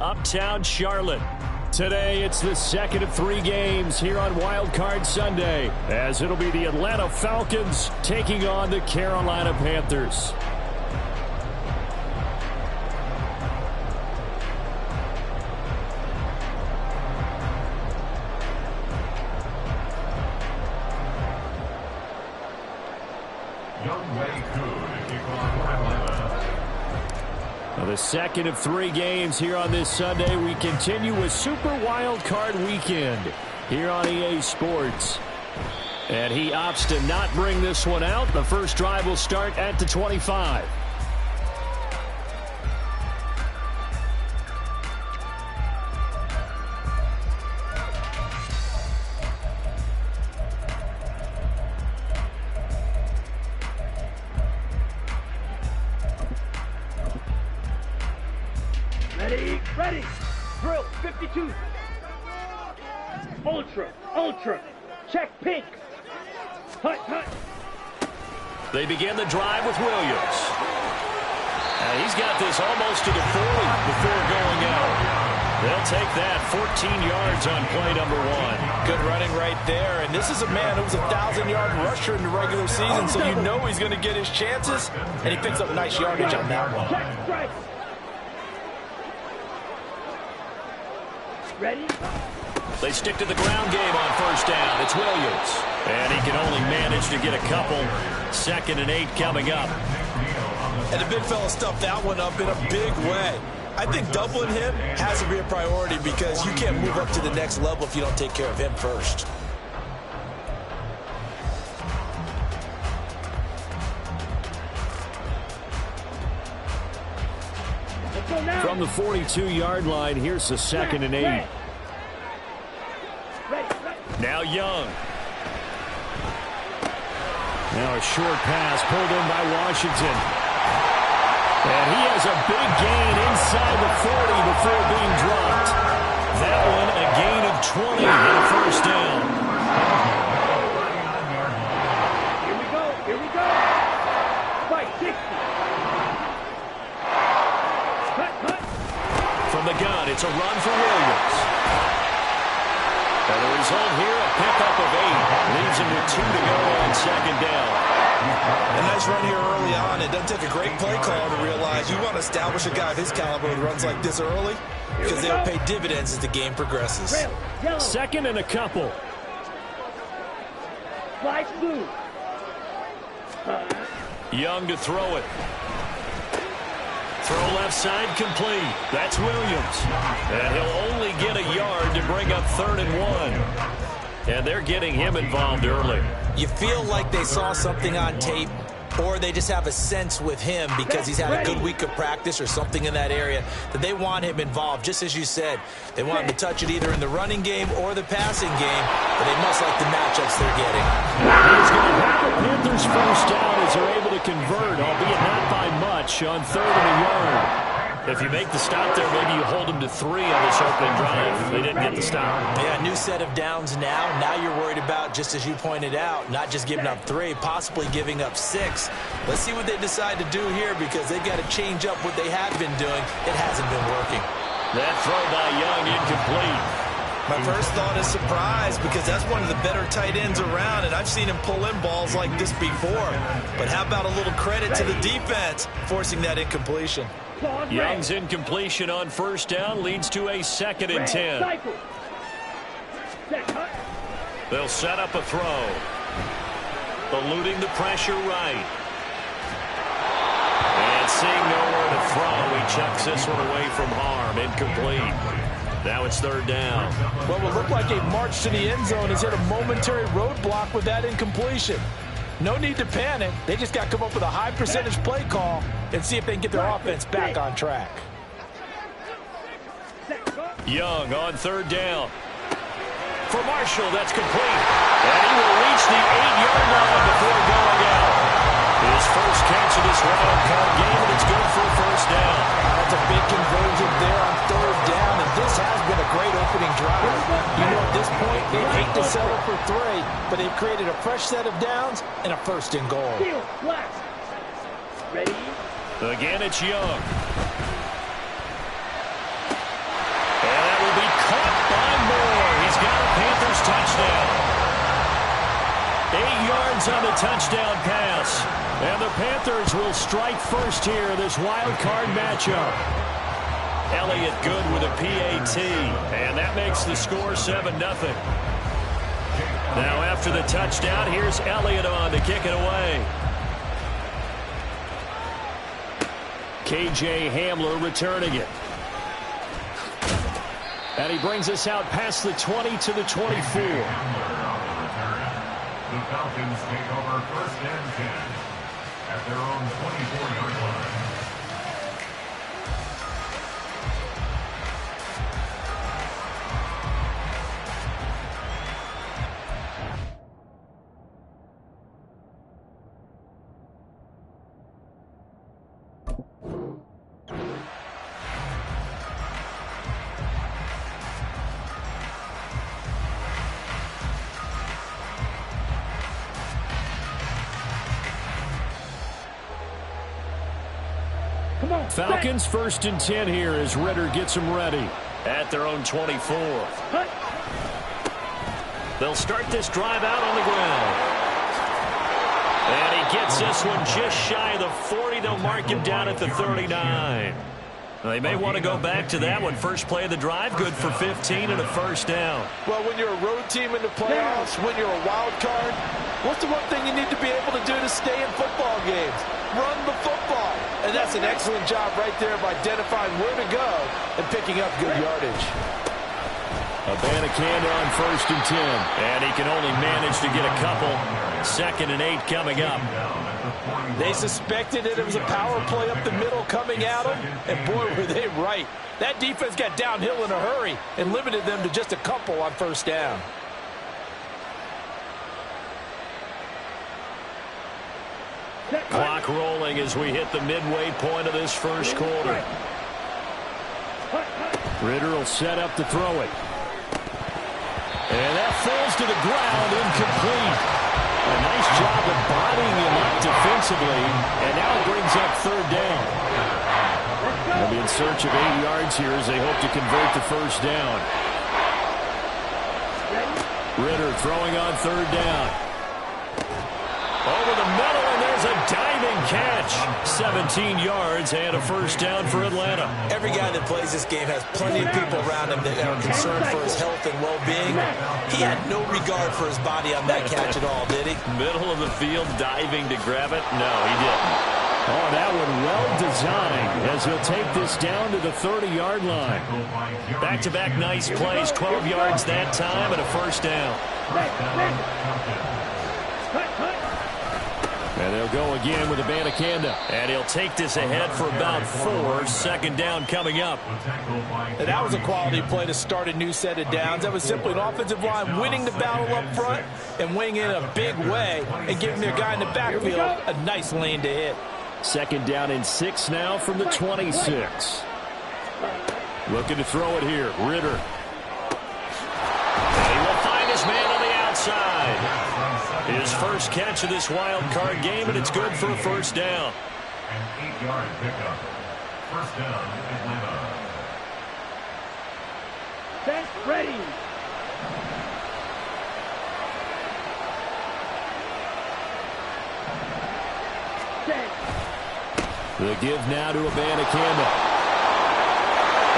uptown Charlotte. Today, it's the second of 3 games here on Wild Card Sunday, as it'll be the Atlanta Falcons taking on the Carolina Panthers. The second of 3 games here on this Sunday. We continue with Super Wild Card Weekend here on EA Sports. And he opts to not bring this one out. The first drive will start at the 25. Ready. Drill, 52. Ultra. Check pink. Hut. They begin the drive with Williams. And he's got this almost to the 40 before going out. They'll take that 14 yards on play number 1. Good running right there. And this is a man who was a 1,000-yard rusher in the regular season, so you know he's going to get his chances. And he picks up nice yardage on that one. Check strike. Ready? They stick to the ground game on first down. It's Williams. And he can only manage to get a couple. 2nd and 8 coming up. And the big fella stuffed that one up in a big way. I think doubling him has to be a priority because you can't move up to the next level if you don't take care of him first. From the 42-yard line, here's the 2nd and 8. Now Young. Now a short pass pulled in by Washington. And he has a big gain inside the 40 before being dropped. That one a gain of 20 and a first down. Here we go. Fight 60. From the gun, it's a run for Williams. And the result here, a pickup of 8. Leaves him with 2 to go on 2nd down. A nice run here early on. It doesn't take a great play call to realize you want to establish a guy of his caliber who runs like this early because they'll pay dividends as the game progresses. 2nd and a couple. Flash blue. Young to throw it. Throw left side complete. That's Williams. And he'll only get a yard to bring up 3rd and 1. And they're getting him involved early. You feel like they saw something on tape, or they just have a sense with him because he's had a good week of practice or something in that area that they want him involved. Just as you said, they want him to touch it either in the running game or the passing game, but they must like the matchups they're getting. He's going to have the Panthers first down as they're able to convert, albeit not by much, on 3rd and a yard. If you make the stop there, maybe you hold them to 3 on this opening drive. They didn't get the stop. Yeah, new set of downs now. Now you're worried about, just as you pointed out, not just giving up 3, possibly giving up 6. Let's see what they decide to do here because they've got to change up what they have been doing. It hasn't been working. That throw by Young incomplete. My first thought is surprise because that's one of the better tight ends around, and I've seen him pull in balls like this before. But how about a little credit to the defense forcing that incompletion? Young's incompletion on first down leads to a 2nd and 10. They'll set up a throw. Eluding the pressure right. And seeing nowhere to throw, he chucks this one away from harm. Incomplete. Now it's 3rd down. Well, it looked like a march to the end zone has hit a momentary roadblock with that incompletion. No need to panic. They just got to come up with a high percentage play call and see if they can get their offense back on track. Young on 3rd down. For Marshall, that's complete. And he will reach the 8-yard line before going out. His first catch of this wild card game, and it's good for a first down. That's a big conversion there on 3rd down, and this has been a great opening drive. You know, at this point, they'd hate to settle for 3, but they've created a fresh set of downs and a 1st and goal. Ready? Again, it's Young. goes on the touchdown pass. And the Panthers will strike first here in this wild card matchup. Elliott good with a PAT. And that makes the score 7-0. Now after the touchdown, here's Elliott on to kick it away. KJ Hamler returning it. And he brings us out past the 20 to the 24. The Falcons take over 1st and 10 at their own 24-yard line. Falcons 1st and 10 here as Ritter gets them ready at their own 24. They'll start this drive out on the ground. And he gets this one just shy of the 40. They'll mark him down at the 39. They may want to go back to that one. First play of the drive, good for 15 and a first down. Well, when you're a road team in the playoffs, when you're a wild card, what's the one thing you need to be able to do to stay in football games? Run the football. And that's an excellent job right there of identifying where to go and picking up good yardage. Abanikanda on 1st and 10. And he can only manage to get a couple. 2nd and 8 coming up. They suspected that it was a power play up the middle coming at them, and boy, were they right. That defense got downhill in a hurry and limited them to just a couple on 1st down. Clock rolling as we hit the midway point of this first quarter. Ritter will set up to throw it. And that falls to the ground, incomplete. A nice job of bodying him up defensively, and now it brings up 3rd down. They'll be in search of 8 yards here as they hope to convert the 1st down. Ritter throwing on 3rd down. Over the middle, and there's a diving catch. 17 yards and a 1st down for Atlanta. Every guy that plays this game has plenty of people around him that are concerned for his health and well-being. He had no regard for his body on that catch at all, did he? Middle of the field, diving to grab it? No, he didn't. Oh, that one well designed as he'll take this down to the 30-yard line. Back-to-back nice plays, 12 yards that time and a 1st down. And they'll go again with Abanikanda. And he'll take this ahead for about 4. 2nd down coming up. And that was a quality play to start a new set of downs. That was simply an offensive line winning the battle up front and winning in a big way and giving their guy in the backfield a nice lane to hit. 2nd down and 6 now from the 26. Looking to throw it here. Ritter. And he will find his man on the outside. His first catch of this wild card game, and it's good for a 1st down. An 8-yard pickup. 1st down, Atlanta. Set, ready. Set. The give now to Abanikanda.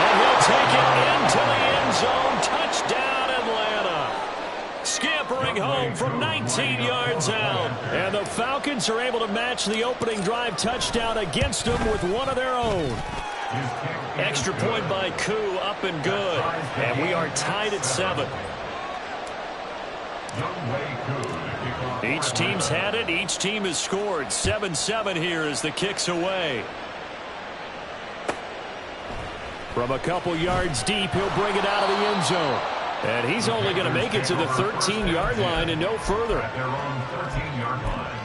And he'll take it into the end zone. Touchdown, Atlanta. Scampering home from 19 yards out. And the Falcons are able to match the opening drive touchdown against them with one of their own. Extra point by Koo, up and good. And we are tied at 7. Each team's had it. Each team has scored. 7-7 here as the kick's away. From a couple yards deep, he'll bring it out of the end zone. And he's only going to make it to the 13-yard line and no further. At their own 13-yard line.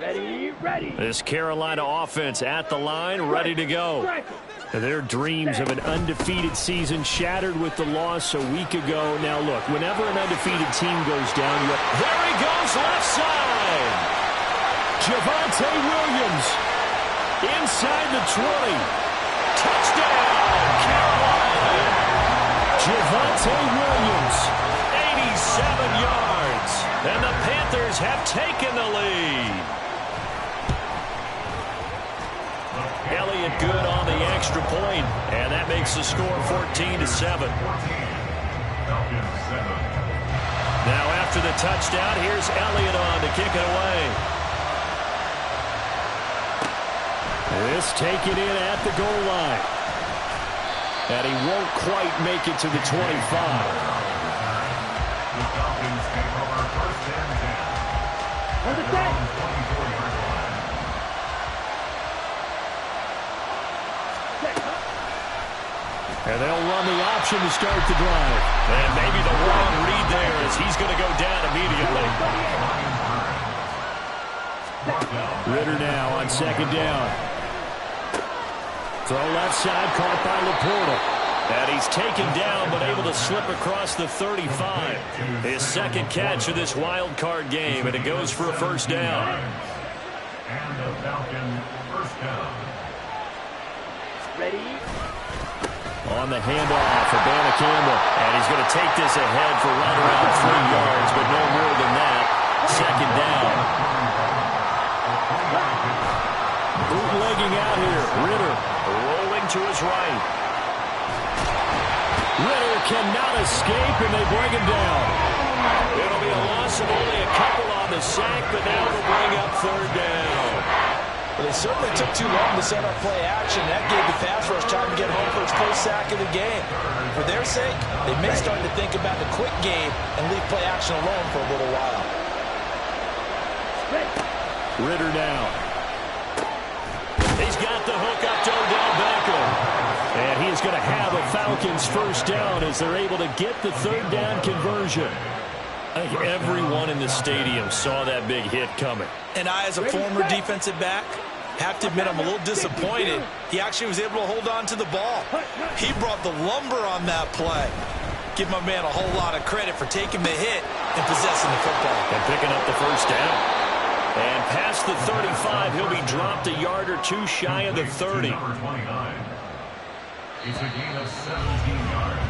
Ready, ready. This Carolina offense at the line, ready to go. Their dreams of an undefeated season shattered with the loss a week ago. Now look, whenever an undefeated team goes down, there he goes left side. Javonte Williams inside the 20. Touchdown. Javonte Williams, 87 yards. And the Panthers have taken the lead. Elliott good on the extra point, and that makes the score 14-7. Now after the touchdown, here's Elliott on to kick it away. This taken in at the goal line. And he won't quite make it to the 25. The Falcons take over first and 10. On the set. 24-yard line. And they'll run the option to start the drive. And maybe the wrong read there as he's going to go down immediately. Ridder now on second down. Throw left side, caught by Laporta. And he's taken down, but able to slip across the 35. His second catch of this wild card game, and it goes for a first down. And the Falcon first down. Ready. On the handoff for Banna Campbell. And he's going to take this ahead for right around 3 yards, but no more than that. Second down. Bootlegging out here. Ridder rolling to his right. Ridder cannot escape, and they bring him down. It'll be a loss of only a couple on the sack, but now it'll bring up third down. Well, they certainly took too long to set up play action. That gave the pass rush time to get home for its first sack of the game. For their sake, they may start to think about the quick game and leave play action alone for a little while. Ridder now. He's got the hook up to Odell Beckham. And he is going to have a Falcons first down as they're able to get the third down conversion. I think everyone in the stadium saw that big hit coming. And I, as a former defensive back, have to admit I'm a little disappointed. He actually was able to hold on to the ball. He brought the lumber on that play. Give my man a whole lot of credit for taking the hit and possessing the football. And picking up the first down. And past the 35, he'll be dropped a yard or two shy of the 30. Number 29. It's a gain of 17 yards.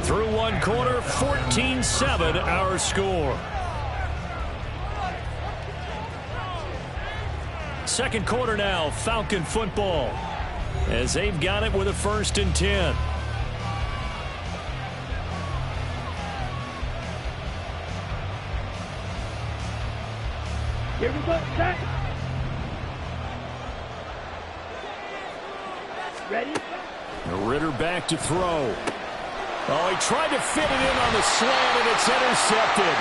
Through one quarter, 14-7 our score. Second quarter now, Falcon football, as they've got it with a 1st and 10. Here we go. Set. Ready. Ridder back to throw. Oh, he tried to fit it in on the slant, and it's intercepted.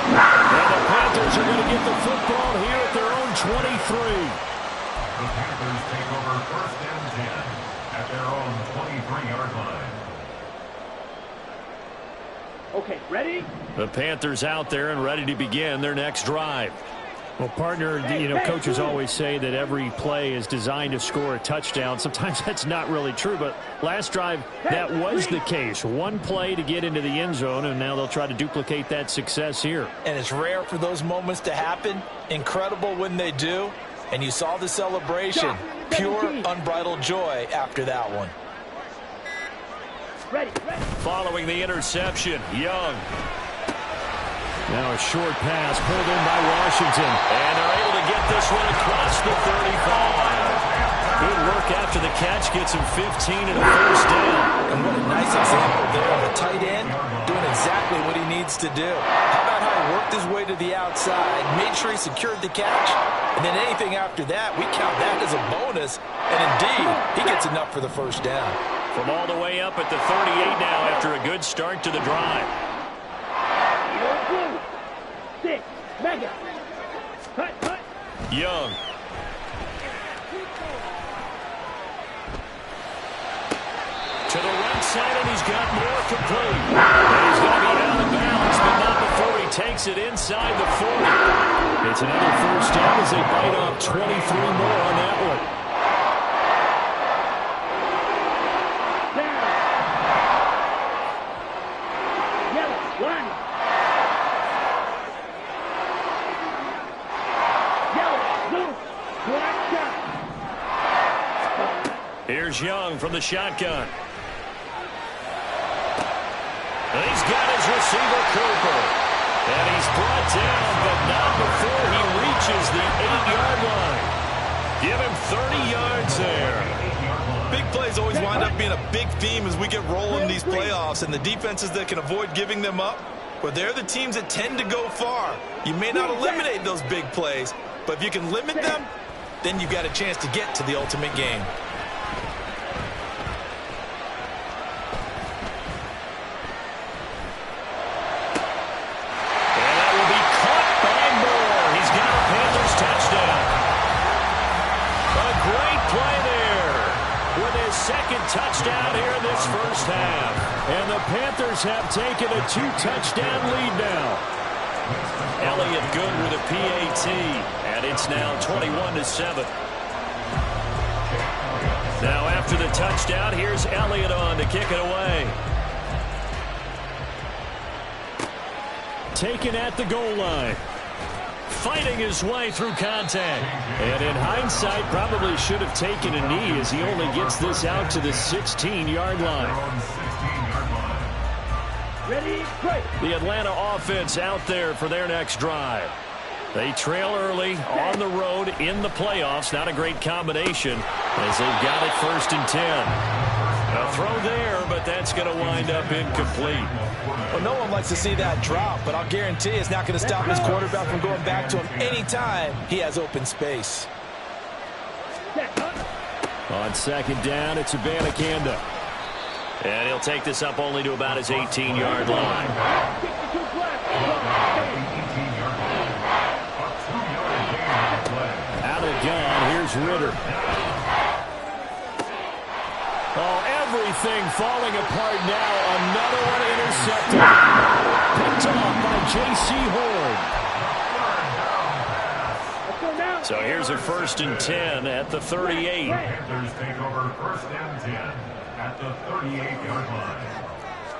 And the Panthers are going to get the football here at their own 23. The Panthers take over first and 10 at their own 23-yard line. Okay, ready? The Panthers out there and ready to begin their next drive. Well, partner, you know, coaches always say that every play is designed to score a touchdown. Sometimes that's not really true, but last drive, that was the case. One play to get into the end zone, and now they'll try to duplicate that success here. And it's rare for those moments to happen. Incredible when they do. And you saw the celebration. Pure, unbridled joy after that one. Ready. Following the interception, Young. Now a short pass pulled in by Washington. And they're able to get this one across the 35. Good work after the catch. Gets him 15 and a first down. And what a nice example there of a tight end doing exactly what he needs to do. How about how he worked his way to the outside, made sure he secured the catch, and then anything after that, we count that as a bonus. And indeed, he gets enough for the first down. From all the way up at the 38 now after a good start to the drive. Blue. 6. Mega. Cut. Young. To the right side, and he's got more complete. And he's going to be out of bounds, but not before he takes it inside the 40. It's another first down as they bite off 23 more on that one. Here's Young from the shotgun. And he's got his receiver, Cooper. And he's brought down, but not before he reaches the 8-yard line. Give him 30 yards there. Big plays always wind up being a big theme as we get rolling these playoffs, and the defenses that can avoid giving them up, well, they're the teams that tend to go far. You may not eliminate those big plays, but if you can limit them, then you've got a chance to get to the ultimate game. And that will be caught by Moore. He's got a Panthers touchdown. A great play there with his second touchdown here in this first half. And the Panthers have taken a 2-touchdown lead now. Elliott good with a PAT, and it's now 21-7. Now after the touchdown, here's Elliott on to kick it away. Taken at the goal line. Fighting his way through contact. And in hindsight, probably should have taken a knee as he only gets this out to the 16-yard line. Ready, break. The Atlanta offense out there for their next drive. They trail early on the road in the playoffs. Not a great combination as they've got it 1st and 10. A throw there, but that's going to wind up incomplete. Well, no one likes to see that drop, but I'll guarantee it's not going to stop his quarterback from going back to him anytime he has open space. On 2nd down, it's Abanikanda. And he'll take this up only to about his 18-yard line. Out of the gun, here's Ritter. Oh, everything falling apart now. Another one intercepted. Picked off by J.C. Horn. So here's a 1st and 10 at the 38. Panthers take over 1st and 10 at the 38-yard line.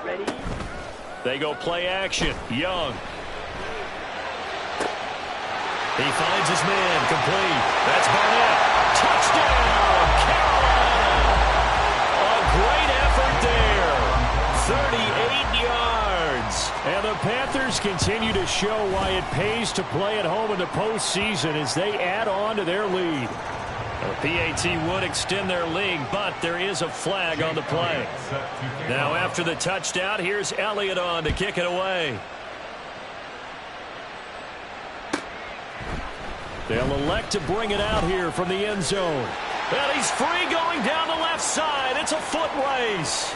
Ready. They go play action. Young. He finds his man. Complete. That's Barnett. Touchdown, Carolina. A great effort there. 38 yards. And the Panthers continue to show why it pays to play at home in the postseason as they add on to their lead. The PAT would extend their lead, but there is a flag on the play. Now after the touchdown, here's Elliott on to kick it away. They'll elect to bring it out here from the end zone. And he's free going down the left side. It's a foot race.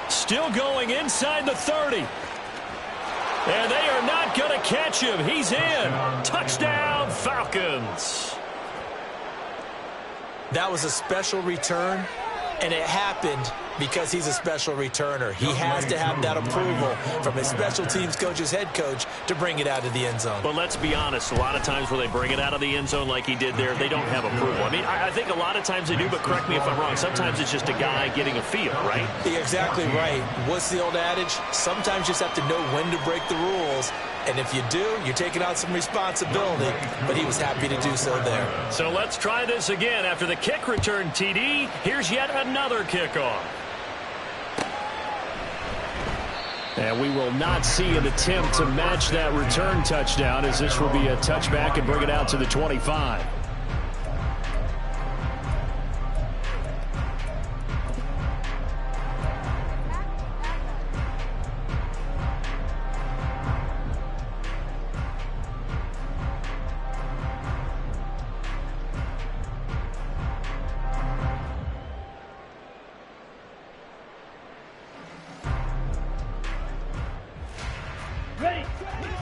Still going inside the 30. And they are not going to catch him. He's in. Touchdown, Falcons. That was a special return, and it happened because he's a special returner. He has to have that approval from his special teams coach's head coach to bring it out of the end zone. But let's be honest, a lot of times where they bring it out of the end zone like he did there, they don't have approval. I mean, I think a lot of times they do, but correct me if I'm wrong. Sometimes it's just a guy getting a feel, right? You're exactly right. What's the old adage? Sometimes you just have to know when to break the rules. And if you do, you're taking on some responsibility. But he was happy to do so there. So let's try this again. After the kick return, TD, here's yet another kickoff. And we will not see an attempt to match that return touchdown, as this will be a touchback and bring it out to the 25.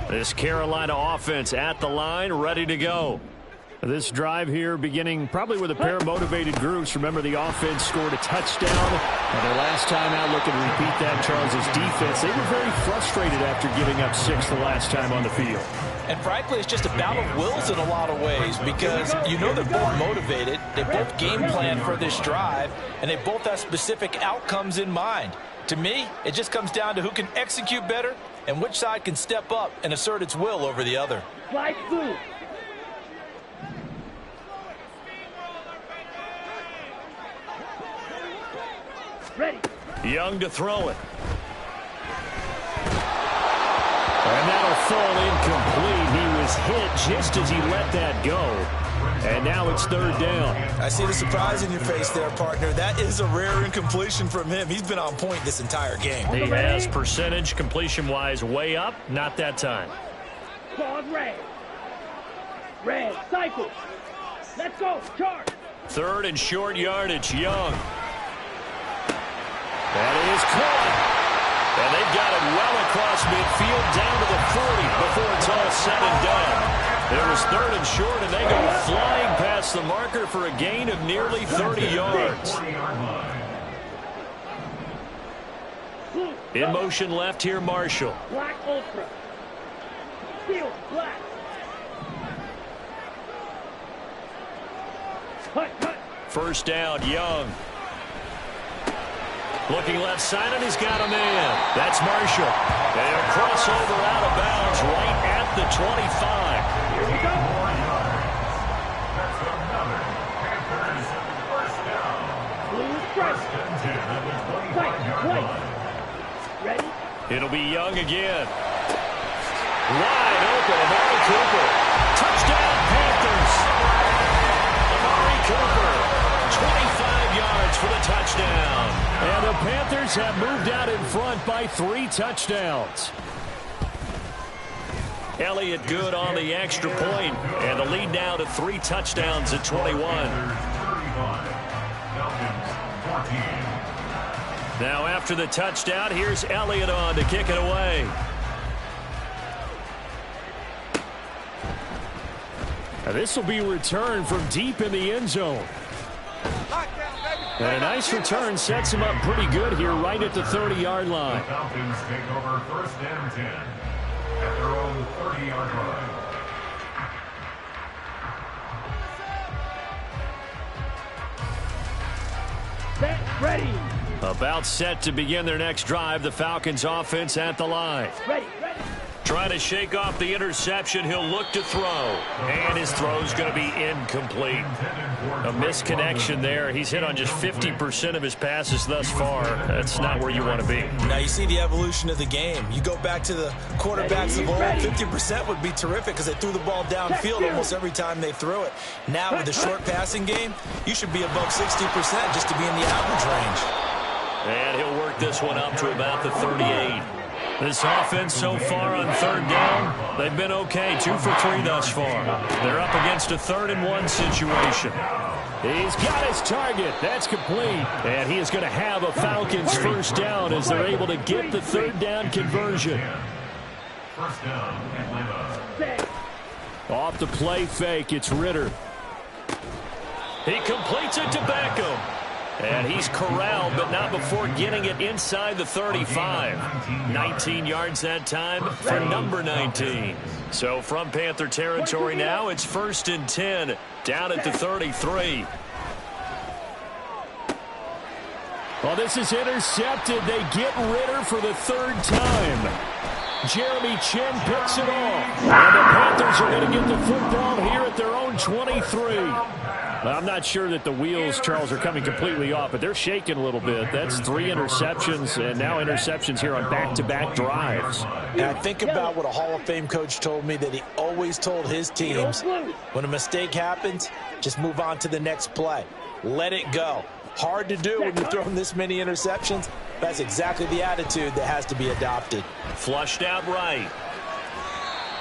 This Carolina offense at the line, ready to go. This drive here beginning probably with a pair of motivated groups. Remember, the offense scored a touchdown. And their last time out, looking to repeat that, Charles' defense. They were very frustrated after giving up 6 the last time on the field. And frankly, it's just a battle of wills in a lot of ways because you know they're both motivated. They both game plan for this drive, and they both have specific outcomes in mind. To me, it just comes down to who can execute better and which side can step up and assert its will over the other. Slide through. Ready. Young to throw it. fall incomplete. He was hit just as he let that go. And now it's third down. I see the surprise in your face there, partner. That is a rare incompletion from him. He's been on point this entire game. He has percentage completion-wise way up. Not that time. Pause red. Red, cycle. Let's go, charge. Third and short yardage, Young. That is caught. And they've got it well across midfield down to the 40 before it's all said and done. It was third and short, and they go flying past the marker for a gain of nearly 30 yards. In motion left here, Marshall. Black Ultra. Steel black. Cut. First down, Young. Looking left side, and he's got a man. That's Marshall. And a crossover out of bounds right at the 25. Here we go. That's another Panthers first down. Blue strike. First and 10 at the Sight, 25-yard play. line. Ready? It'll be Young again. Wide open, Amari Cooper. Touchdown, Panthers. Amari Cooper, 25 yards for the touchdown. And the Panthers have moved out in front by 3 touchdowns. Elliott good on the extra point, and the lead now to 3 touchdowns at 21. 35, Falcons 14. Now after the touchdown, here's Elliott on to kick it away. Now this will be returned from deep in the end zone. And a nice return sets him up pretty good here right at the 30-yard line. The Falcons take over first and 10 at their own 30-yard line. Set, ready. About set to begin their next drive, the Falcons offense at the line. Ready. Trying to shake off the interception, he'll look to throw. And his throw's going to be incomplete. A misconnection there. He's hit on just 50% of his passes thus far. That's not where you want to be. Now you see the evolution of the game. You go back to the quarterbacks of old, 50% would be terrific because they threw the ball downfield almost every time they threw it. Now with the short passing game, you should be above 60% just to be in the average range. And he'll work this one up to about the 38. This offense so far on third down, they've been okay. 2 for 3 thus far. They're up against a 3rd and 1 situation. He's got his target. That's complete. And he is going to have a Falcons first down as they're able to get the 3rd down conversion. First down, Atlanta. Off the play fake, it's Ritter. He completes it to Beckham. And he's corralled, but not before getting it inside the 35. 19 yards that time for number 19. So from Panther territory now, it's 1st and 10 down at the 33. Well, this is intercepted. They get Ritter for the 3rd time. Jeremy Chinn picks it off. And the Panthers are going to get the football here at their own 23. I'm not sure that the wheels, Charles, are coming completely off, but they're shaking a little bit. That's 3 interceptions, and now interceptions here on back-to-back drives. And I think about what a Hall of Fame coach told me that he always told his teams, when a mistake happens, just move on to the next play. Let it go. Hard to do when you're throwing this many interceptions. That's exactly the attitude that has to be adopted. Flushed out right.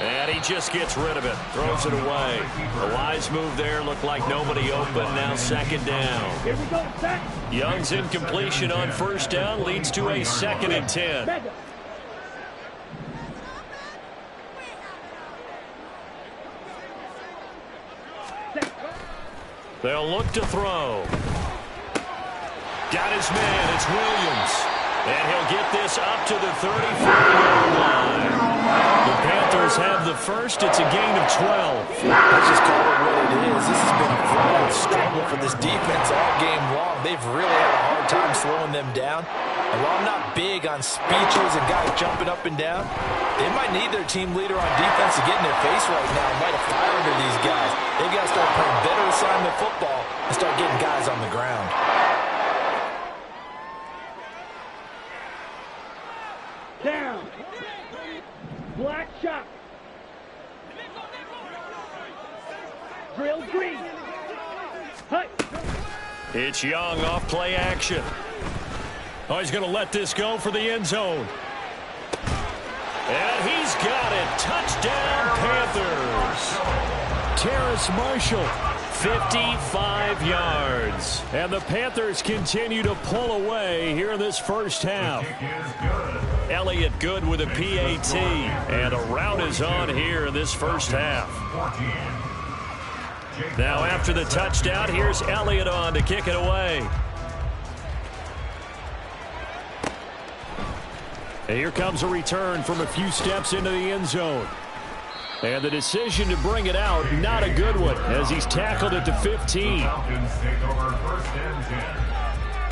And he just gets rid of it. Throws it away. A wise move there. Looked like nobody open. Now 2nd down. Here we go, set. Young's incompletion on 1st down leads to a 2nd and 10. Mega. They'll look to throw. Got his man. It's Williams. And he'll get this up to the 34-yard line. The Panthers have the first. It's a gain of 12. Let's just call it what it is. This has been a violent struggle for this defense all game long. They've really had a hard time slowing them down. And while I'm not big on speeches and guys jumping up and down, they might need their team leader on defense to get in their face right now and light a fire under these guys. They've got to start playing better assignment football and start getting guys on the ground. Down. Black shot. drill green. Hut. It's Young off play action. Oh, he's going to let this go for the end zone. And he's got it. Touchdown, Panthers. Terrace Marshall, 55 yards. And the Panthers continue to pull away here in this first half. Elliott good with a PAT. And a rout is on here in this first half. Now after the touchdown, here's Elliott on to kick it away. And here comes a return from a few steps into the end zone. And the decision to bring it out, not a good one, as he's tackled at the 15. The Falcons take over first and 10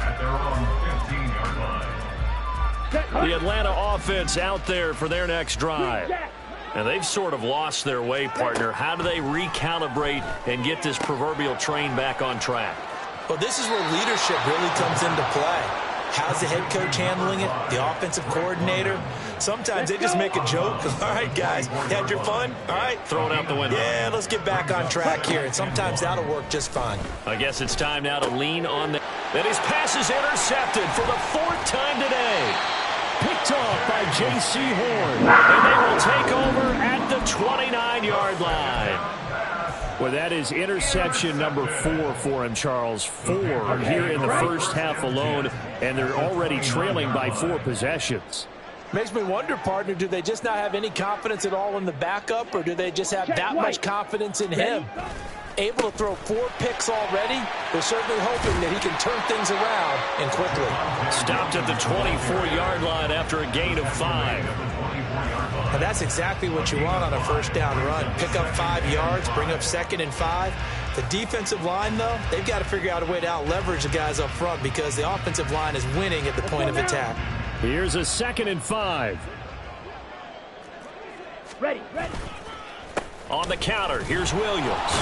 at their own 15-yard line. The Atlanta offense out there for their next drive. And they've sort of lost their way, partner. How do they recalibrate and get this proverbial train back on track? Well, this is where leadership really comes into play. How's the head coach handling it? The offensive coordinator? Sometimes they just make a joke. All right, guys, you had your fun? All right. Throw it out the window. Yeah, let's get back on track here. And sometimes that'll work just fine. I guess it's time now to lean on the... And his pass is intercepted for the 4th time today. Picked off by J.C. Horn. And they will take over at the 29-yard line. Well, that is interception number 4 for him, Charles. 4 here in the first half alone, and they're already trailing by 4 possessions. Makes me wonder, partner, do they just not have any confidence at all in the backup, or do they just have that much confidence in him? Able to throw 4 picks already, they're certainly hoping that he can turn things around and quickly. Stopped at the 24-yard line after a gain of 5. And that's exactly what you want on a first down run. Pick up 5 yards, bring up 2nd and 5. The defensive line, though, they've got to figure out a way to out-leverage the guys up front because the offensive line is winning at the point of attack. Here's a 2nd and 5. Ready. On the counter, here's Williams.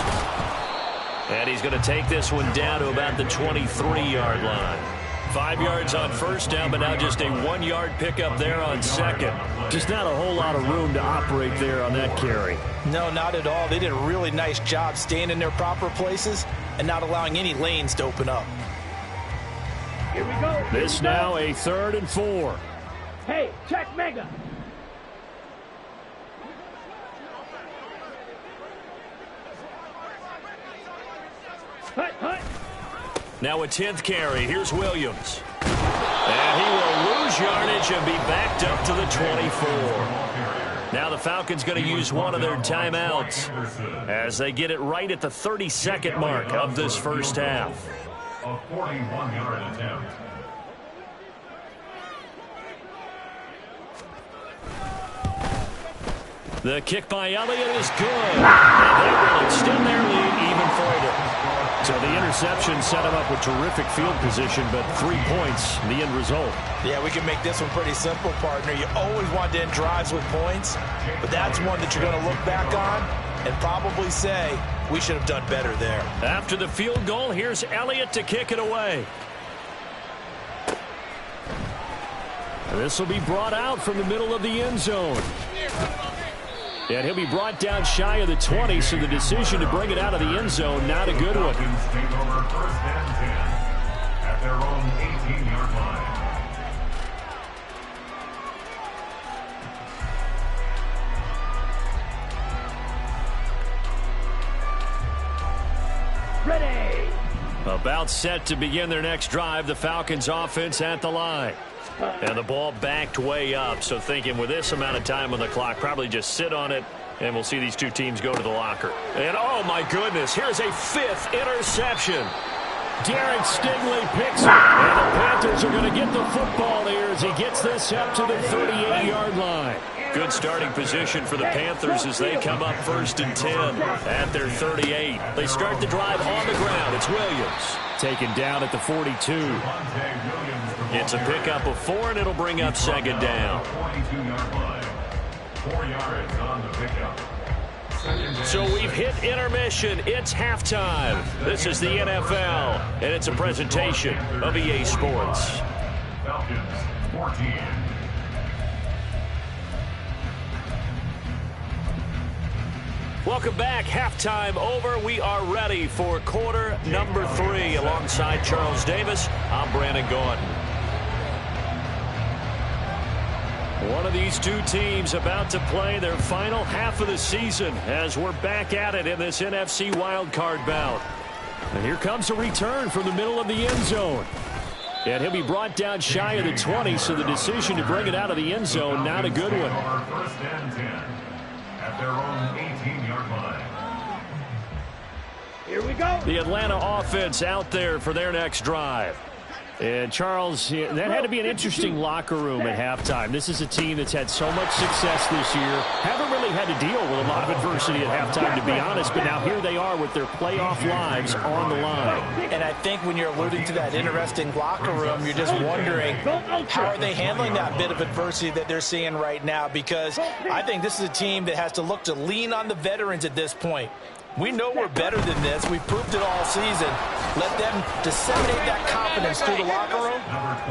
And he's going to take this one down to about the 23-yard line. 5 yards on first down, but now just a 1-yard pickup there on 2nd. Just not a whole lot of room to operate there on that carry. No, not at all. They did a really nice job staying in their proper places and not allowing any lanes to open up. Here we go. This now a 3rd and 4. Hey, check mega. Hut. Now a 10th carry. Here's Williams. And he will lose yardage and be backed up to the 24. Now the Falcons going to use one of their timeouts as they get it right at the 32nd mark of this first half. A 41-yard attempt. The kick by Elliott is good. And they will extend their lead even further. So the interception set him up with terrific field position, but 3 points, the end result. Yeah, we can make this one pretty simple, partner. You always want to end drives with points, but that's one that you're going to look back on and probably say, we should have done better there. After the field goal, here's Elliott to kick it away. This will be brought out from the middle of the end zone. And he'll be brought down shy of the 20, so the decision to bring it out of the end zone, not a good one. Falcons take over first and 10 at their own 18-yard line. Ready. About set to begin their next drive, the Falcons offense at the line. And the ball backed way up, so thinking with this amount of time on the clock, probably just sit on it, and we'll see these two teams go to the locker. And, oh, my goodness, here's a 5th interception. Derek Stingley picks it, and the Panthers are going to get the football here as he gets this up to the 38-yard line. Good starting position for the Panthers as they come up 1st and 10 at their 38. They start the drive on the ground. It's Williams taken down at the 42. It's a pickup of 4, and it'll bring up 2nd down. 22-yard line. 4 yards on the pickup. So we've hit intermission. It's halftime. This is the NFL, and it's a presentation of EA Sports. Falcons 14. Welcome back. Halftime over. We are ready for quarter number 3. Alongside Charles Davis, I'm Brandon Gaudin. One of these two teams about to play their final half of the season as we're back at it in this NFC wildcard bout. And here comes a return from the middle of the end zone. And he'll be brought down shy of the 20, so the decision to bring it out of the end zone, not a good one. First and 10 at their own 18-yard line. Here we go. The Atlanta offense out there for their next drive. And, Charles, that had to be an interesting locker room at halftime. This is a team that's had so much success this year. Haven't really had to deal with a lot of adversity at halftime, to be honest. But now here they are with their playoff lives on the line. And I think when you're alluding to that interesting locker room, you're just wondering how are they handling that bit of adversity that they're seeing right now? Because I think this is a team that has to look to lean on the veterans at this point. We know we're better than this. We've proved it all season. Let them disseminate that confidence through the locker room.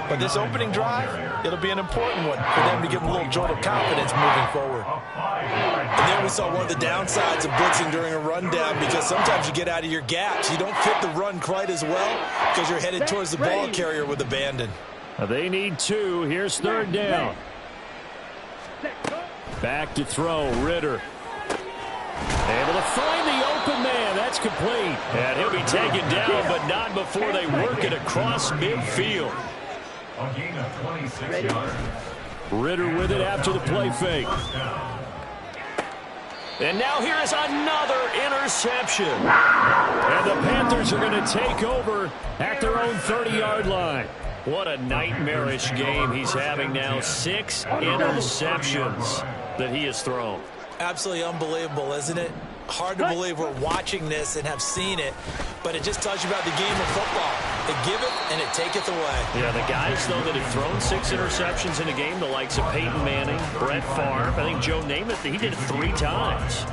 But this opening drive, it'll be an important one for them to give them a little jolt of confidence moving forward. And then we saw one of the downsides of blitzing during a rundown, because sometimes you get out of your gaps. You don't fit the run quite as well because you're headed towards the ball carrier with abandon. They need 2. Here's third down. Back to throw, Ritter. Able to find the open man. That's complete. And he'll be taken down, but not before they work it across midfield. A gain of 26 yards. Ritter with it after the play fake. And now here is another interception. And the Panthers are going to take over at their own 30-yard line. What a nightmarish game he's having now. 6 interceptions that he has thrown. Absolutely unbelievable, isn't it? Hard to believe we're watching this and have seen it, but it just tells you about the game of football. It giveth and it taketh away. Yeah, the guys, though, that have thrown 6 interceptions in a game, the likes of Peyton Manning, Brett Favre, I think Joe Namath, he did it 3 times.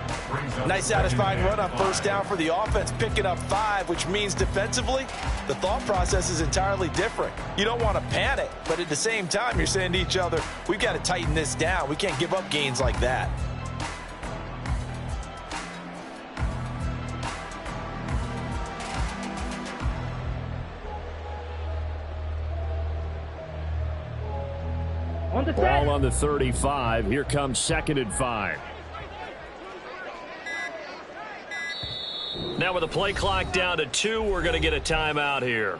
Nice satisfying run on first down for the offense, picking up 5, which means defensively, the thought process is entirely different. You don't want to panic, but at the same time, you're saying to each other, we've got to tighten this down. We can't give up gains like that. Ball on the 35. Here comes 2nd and 5. Now with the play clock down to 2, we're going to get a timeout here.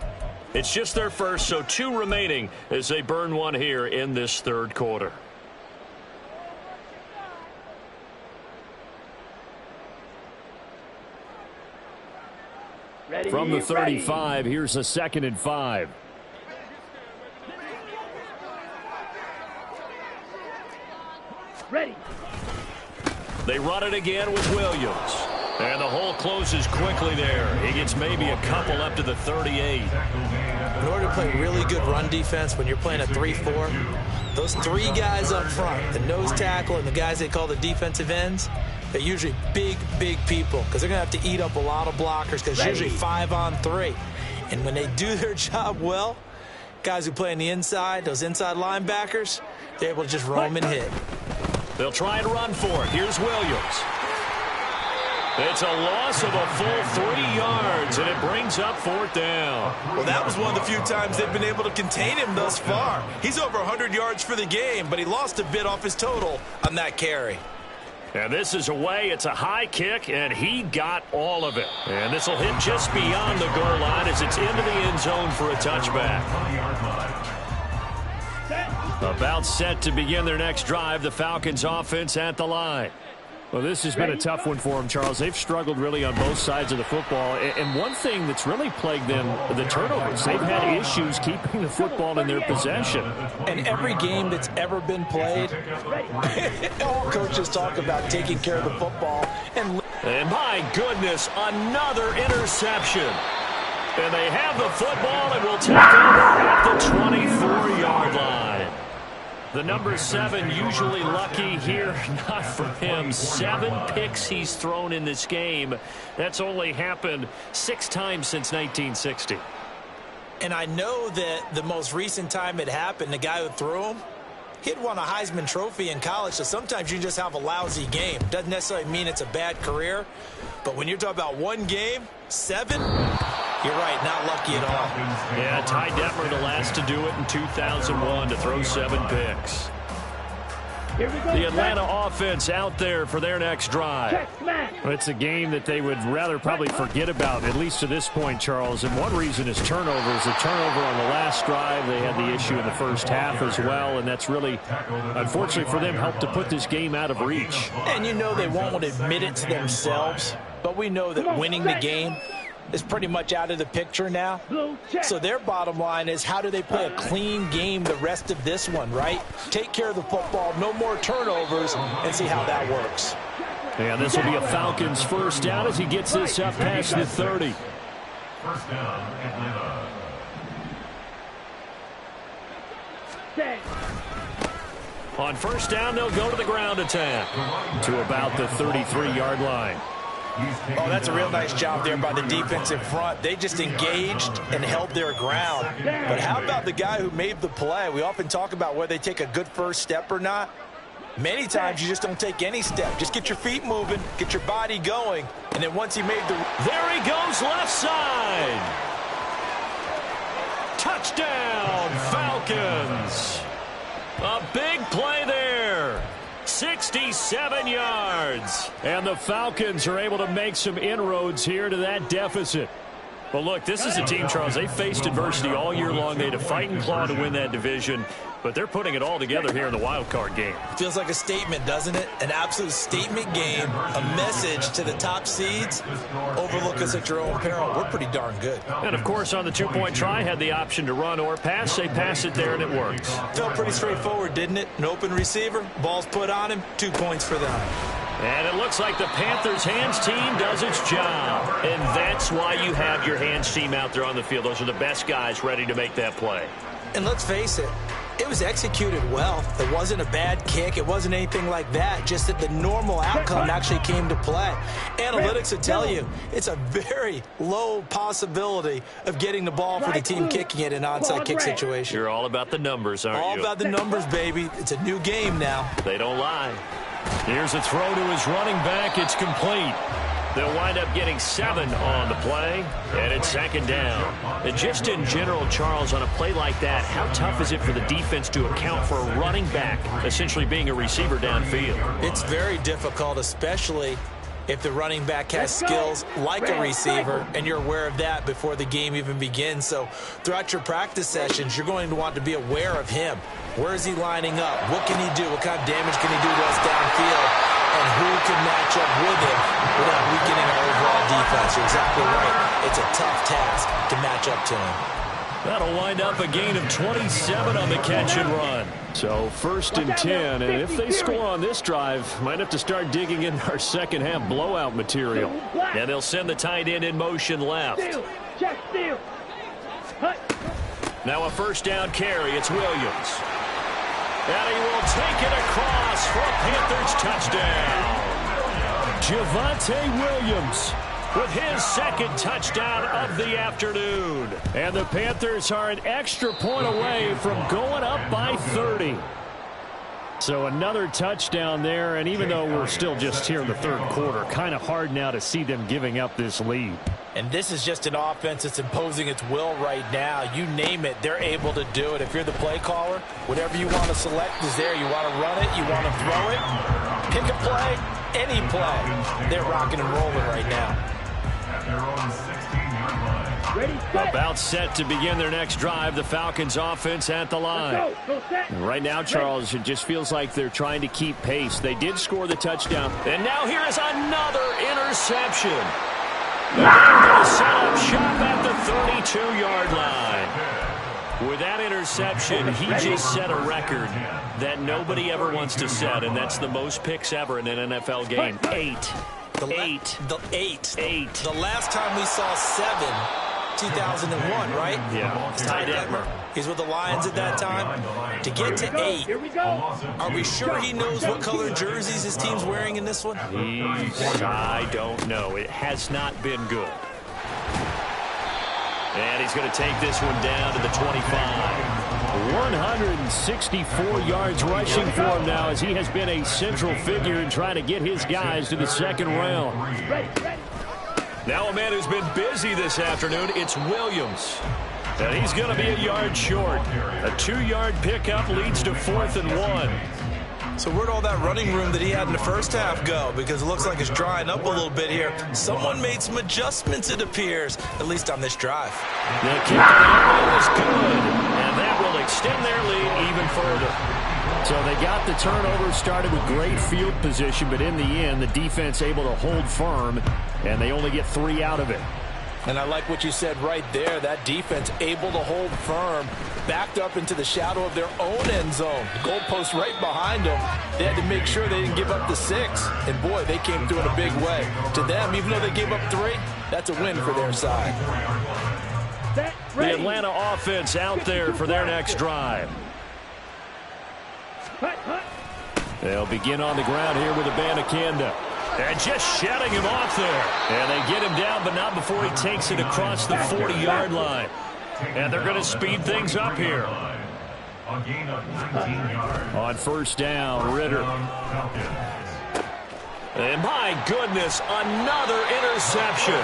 It's just their first, so 2 remaining as they burn one here in this third quarter. From the 35, here's a 2nd and 5. Ready. They run it again with Williams. And the hole closes quickly there. He gets maybe a couple up to the 38. In order to play really good run defense when you're playing a 3-4, those 3 guys up front, the nose tackle and the guys they call the defensive ends, they're usually big, big people because they're going to have to eat up a lot of blockers because it's usually 5 on 3. And when they do their job well, guys who play on the inside, those inside linebackers, they're able to just roam and hit. They'll try and run for it. Here's Williams. It's a loss of a full 3 yards, and it brings up 4th down. Well, that was one of the few times they've been able to contain him thus far. He's over 100 yards for the game, but he lost a bit off his total on that carry. And this is away. It's a high kick, and he got all of it. And this will hit just beyond the goal line as it's into the end zone for a touchback. About set to begin their next drive, the Falcons offense at the line. Well, this has been a tough one for them, Charles. They've struggled really on both sides of the football. And one thing that's really plagued them, the turnovers. They've had issues keeping the football in their possession. And every game that's ever been played, all coaches talk about taking care of the football. And my goodness, another interception. And they have the football and will take over at the 24-yard line. The number 7 usually lucky here, not for him. 7 picks he's thrown in this game. That's only happened 6 times since 1960. And I know that the most recent time it happened, the guy who threw him, He had won a Heisman Trophy in college, so sometimes you just have a lousy game. Doesn't necessarily mean it's a bad career. But when you're talking about one game, 7, you're right, not lucky at all. Yeah, Ty Detmer, the last to do it in 2001, to throw 7 picks. The Atlanta offense out there for their next drive. It's a game that they would rather probably forget about, at least to this point, Charles. And one reason is turnovers. The turnover on the last drive, they had the issue in the first half as well. And that's really, unfortunately for them, helped to put this game out of reach. And you know they won't admit it to themselves, but we know that winning the game is pretty much out of the picture now. So their bottom line is, how do they play a clean game the rest of this one, right? Take care of the football, no more turnovers, and see how that works. And this will be a Falcons first down as he gets this up past the 30. First down, Atlanta. On first down, they'll go to the ground attack to about the 33-yard line. Oh, that's a real nice job there by the defensive front. They just engaged and held their ground. But how about the guy who made the play? We often talk about whether they take a good first step or not. Many times you just don't take any step. Just get your feet moving, get your body going, and then once he made the... There he goes, left side. Touchdown, Falcons. A big play there. 67 yards. And the Falcons are able to make some inroads here to that deficit. Well, look, this is a team, Charles, they faced adversity all year long. They had to fight and claw to win that division, but they're putting it all together here in the wild card game. Feels like a statement, doesn't it? An absolute statement game, a message to the top seeds. Overlook us at your own peril. We're pretty darn good. And, of course, on the two-point try, had the option to run or pass. They pass it there, and it works. Felt pretty straightforward, didn't it? An open receiver, ball's put on him, 2 points for them. And it looks like the Panthers' hands team does its job. And that's why you have your hands team out there on the field. Those are the best guys ready to make that play. And let's face it, it was executed well. It wasn't a bad kick. It wasn't anything like that. Just that the normal outcome actually came to play. Analytics will tell you it's a very low possibility of getting the ball for the team kicking it in an onside kick situation. You're all about the numbers, aren't you? All about the numbers, baby. It's a new game now. They don't lie. Here's a throw to his running back. It's complete. They'll wind up getting 7 on the play, and it's second down. And just in general, Charles, on a play like that, how tough is it for the defense to account for a running back essentially being a receiver downfield? It's very difficult, especially if the running back has skills like a receiver, and you're aware of that before the game even begins. So throughout your practice sessions, you're going to want to be aware of him. Where is he lining up? What can he do? What kind of damage can he do to us downfield? And who can match up with him without weakening our overall defense? You're exactly right. It's a tough task to match up to him. That'll wind up a gain of 27 on the catch and run. So first and 10, and if they score on this drive, might have to start digging in our second half blowout material. And they'll send the tight end in motion left. Now a first down carry. It's Williams. And he will take it across for a Panthers touchdown. Javonte Williams with his second touchdown of the afternoon. And the Panthers are an extra point away from going up by 30. So another touchdown there, and even though we're still just here in the third quarter, kind of hard now to see them giving up this lead. And this is just an offense that's imposing its will right now. You name it, they're able to do it. If you're the play caller, whatever you want to select is there. You want to run it, you want to throw it, pick a play, any play. They're rocking and rolling right now. At their own 16-yard line. Ready, set. About set to begin their next drive, the Falcons offense at the line. And right now, Charles, it just feels like they're trying to keep pace. They did score the touchdown. And now here is another interception. They're going to set up shop at the 32-yard line. With that interception, he just set a record that nobody ever wants to set, and that's the most picks ever in an NFL game. 8. Eight. The last time we saw 7, 2001, right? Yeah. It's Ty Detmer. He's with the Lions at that time. To get to 8, Here we go. are we sure he knows what color jerseys his team's wearing in this one? I don't know. It has not been good. And he's going to take this one down to the 25. 164 yards rushing for him now, as he has been a central figure in trying to get his guys to the second round. Now a man who's been busy this afternoon, it's Williams. And he's going to be a yard short. A 2-yard pickup leads to 4th and 1. So where'd all that running room that he had in the first half go? Because it looks like it's drying up a little bit here. Someone made some adjustments, it appears, at least on this drive. The kick is good, and that will extend their lead even further. So they got the turnover started with great field position, but in the end, the defense able to hold firm, and they only get 3 out of it. And I like what you said right there. That defense able to hold firm, backed up into the shadow of their own end zone. Goalpost right behind them. They had to make sure they didn't give up the 6. And, boy, they came through in a big way. To them, even though they gave up 3, that's a win for their side. The Atlanta offense out there for their next drive. They'll begin on the ground here with Abanikanda. And just shutting him off there. And they get him down, but not before he takes it across the 40-yard line. And they're going to speed things up here. On first down, Ritter. And my goodness, another interception.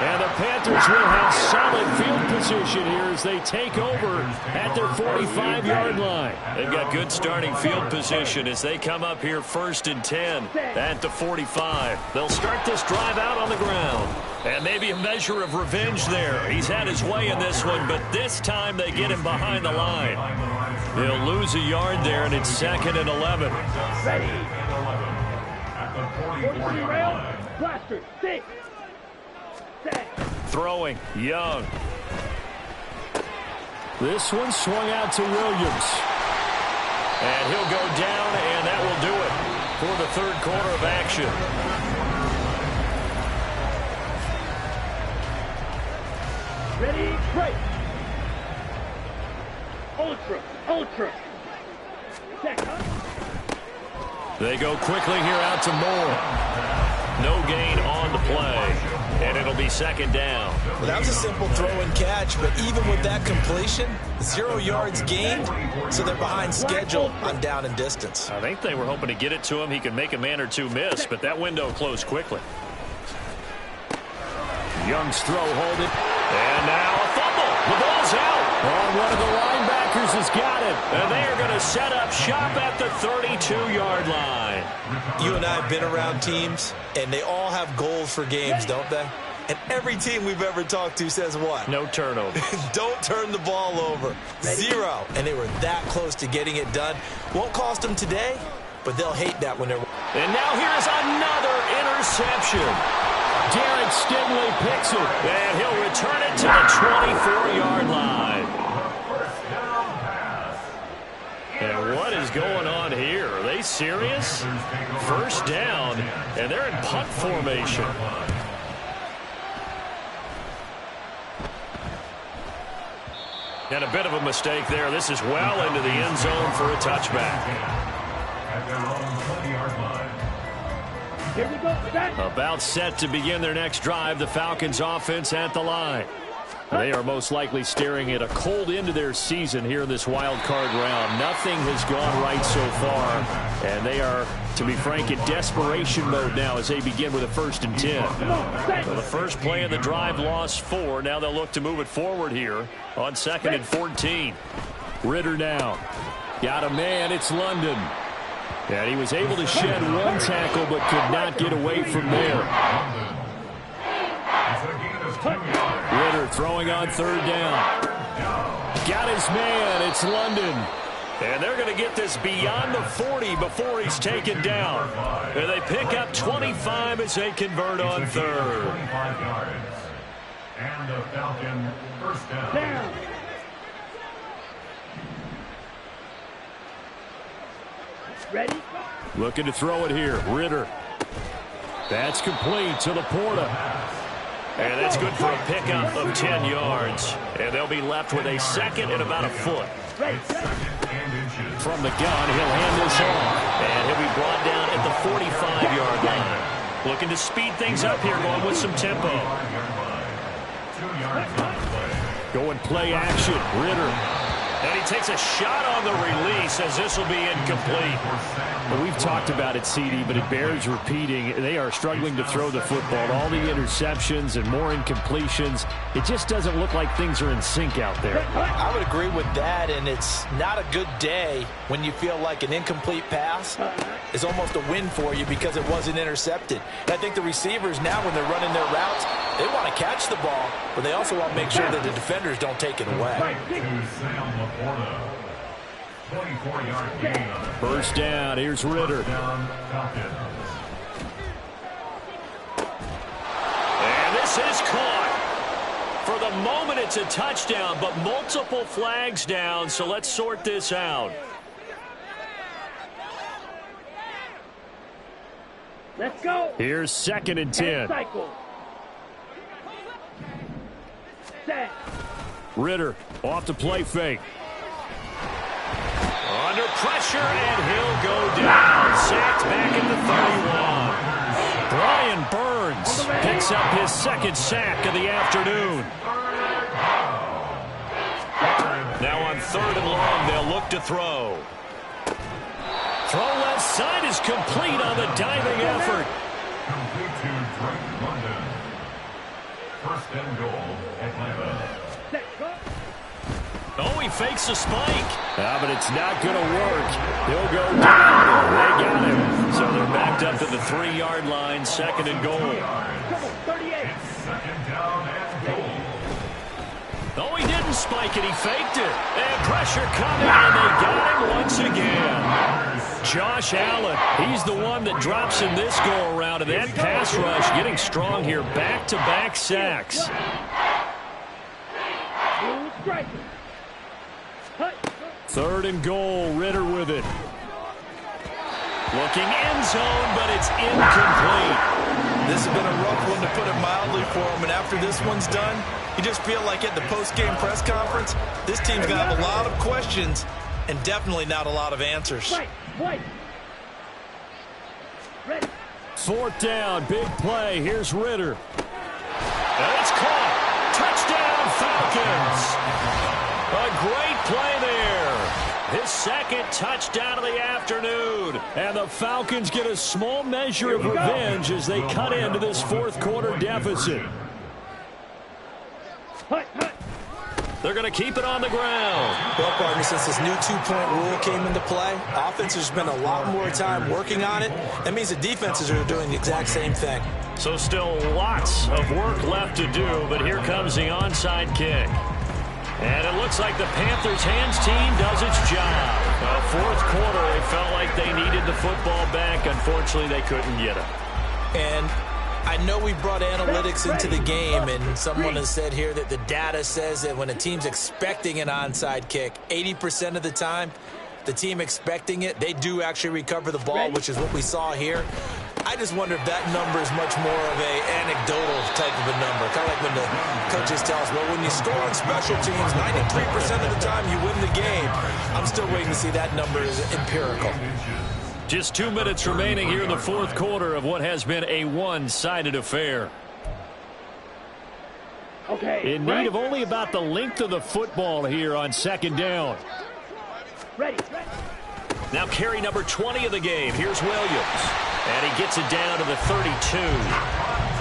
And the Panthers will have solid field position here as they take over at their 45-yard line. They've got good starting field position as they come up here 1st and 10 at the 45. They'll start this drive out on the ground. And maybe a measure of revenge there. He's had his way in this one, but this time they get him behind the line. He'll lose a yard there, and it's 2nd and 11. Ready. Blaster, 6. Throwing, Young. This one swung out to Williams. And he'll go down, and that will do it for the 3rd quarter of action. Ready, break. Ultra. They go quickly here out to Moore. No gain on the play. And it'll be 2nd down. Well, that was a simple throw and catch, but even with that completion, 0 yards gained, so they're behind schedule on down and distance. I think they were hoping to get it to him. He could make a man or two miss, but that window closed quickly. Young's throw, hold it. And now a fumble. The ball's out. And one of the linebackers has got it. And they are going to set up shop at the 32-yard line. You and I have been around teams, and they all have goals for games, don't they? And every team we've ever talked to says what? No turnover. Don't turn the ball over. 0. And they were that close to getting it done. Won't cost them today, but they'll hate that when they're... And now here's another interception. Derek Stingley picks it, and he'll return it to the 24-yard line. And what is going on here? Are they serious? First down, and they're in punt formation. And a bit of a mistake there. This is well into the end zone for a touchback. At their own 20-yard line. Here we go. About set to begin their next drive, the Falcons offense at the line. They are most likely staring at a cold end to their season here in this wild card round. Nothing has gone right so far, and they are, to be frank, in desperation mode now as they begin with a 1st and 10. So the first play of the drive lost 4. Now they'll look to move it forward here on 2nd and 14. Ritter now. Got a man, it's London. And he was able to shed one tackle but could not get away from there. Ritter throwing on 3rd down. Got his man. It's London. And they're going to get this beyond the 40 before he's taken down. And they pick up 25 as they convert on 3rd. 25 yards. And the Falcon 1st down. Ready? Looking to throw it here. Ritter. That's complete to LaPorta. And that's good for a pickup of 10 yards. And they'll be left with a 2nd and about a foot. From the gun, he'll hand this off. And he'll be brought down at the 45-yard line. Looking to speed things up here, going with some tempo. Going play action. Ritter. And he takes a shot on the release as this will be incomplete. Well, we've talked about it, CD, but it bears repeating. They are struggling to throw the football. All the interceptions and more incompletions. It just doesn't look like things are in sync out there. I would agree with that, and it's not a good day when you feel like an incomplete pass is almost a win for you because it wasn't intercepted. And I think the receivers now, when they're running their routes, they want to catch the ball, but they also want to make sure that the defenders don't take it away. First down, here's Ritter. And this is caught. For the moment, it's a touchdown, but multiple flags down, so let's sort this out. Let's go. Here's 2nd and 10. Cycle. Set. Ritter off the play fake. Under pressure, and he'll go down. Sacked back at the 31. Brian Burns picks up his 2nd sack of the afternoon. Now on 3rd and long, they'll look to throw. Throw left side is complete on the diving effort. Complete to Drake London. 1st and goal, Atlanta. Set. Go. Oh, he fakes a spike. But it's not going to work. He'll go down. They got him. So they're backed up to the 3-yard line, 2nd and goal. Come on, 38. 2nd down and goal. Oh, he didn't spike it. He faked it. And pressure coming, and they got him once again. Josh Allen, he's the one that drops in this go-around, and that pass rush getting strong here. Back-to-back sacks. Strike. 3rd and goal, Ritter with it. Looking end zone, but it's incomplete. This has been a rough one, to put it mildly, for him. And after this one's done, you just feel like at the post-game press conference, this team's going to have a lot of questions and definitely not a lot of answers. Ready. 4th down, big play. Here's Ritter. And it's caught. Touchdown, Falcons. A great play there. His 2nd touchdown of the afternoon. And the Falcons get a small measure of revenge as they cut into this 4th quarter deficit. They're going to keep it on the ground. Well, partner, since this new 2-point rule came into play, offense has spent a lot more time working on it. That means the defenses are doing the exact same thing. So still lots of work left to do, but here comes the onside kick. And it looks like the Panthers' hands team does its job. 4th quarter, they felt like they needed the football back. Unfortunately, they couldn't get it. And I know we brought analytics into the game, and someone has said here that the data says that when a team's expecting an onside kick, 80% of the time, the team expecting it, they do actually recover the ball, which is what we saw here. I just wonder if that number is much more of a anecdotal type of a number. Kind of like when the coaches tell us, well, when you score on special teams, 93% of the time you win the game. I'm still waiting to see that number is empirical. Just 2 minutes remaining here in the 4th quarter of what has been a one-sided affair. Okay. In need of only about the length of the football here on 2nd down. Ready. Now carry number 20 of the game. Here's Williams. And he gets it down to the 32.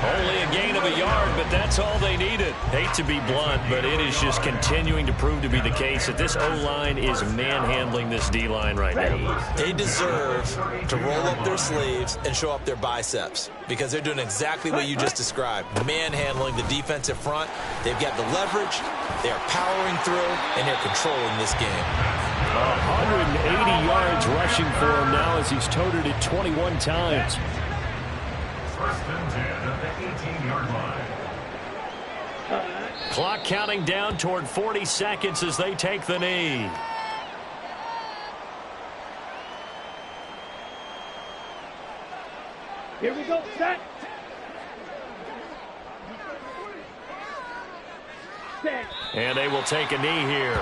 Only a gain of a yard, but that's all they needed. Hate to be blunt, but it is just continuing to prove to be the case that this O-line is manhandling this D-line right now. They deserve to roll up their sleeves and show up their biceps because they're doing exactly what you just described. Manhandling the defensive front. They've got the leverage. They're powering through, and they're controlling this game. 180 yards rushing for him now as he's toted it 21 times. 1st and 10 at the 18-yard line. Clock counting down toward 40 seconds as they take the knee. Here we go. Set. And they will take a knee here.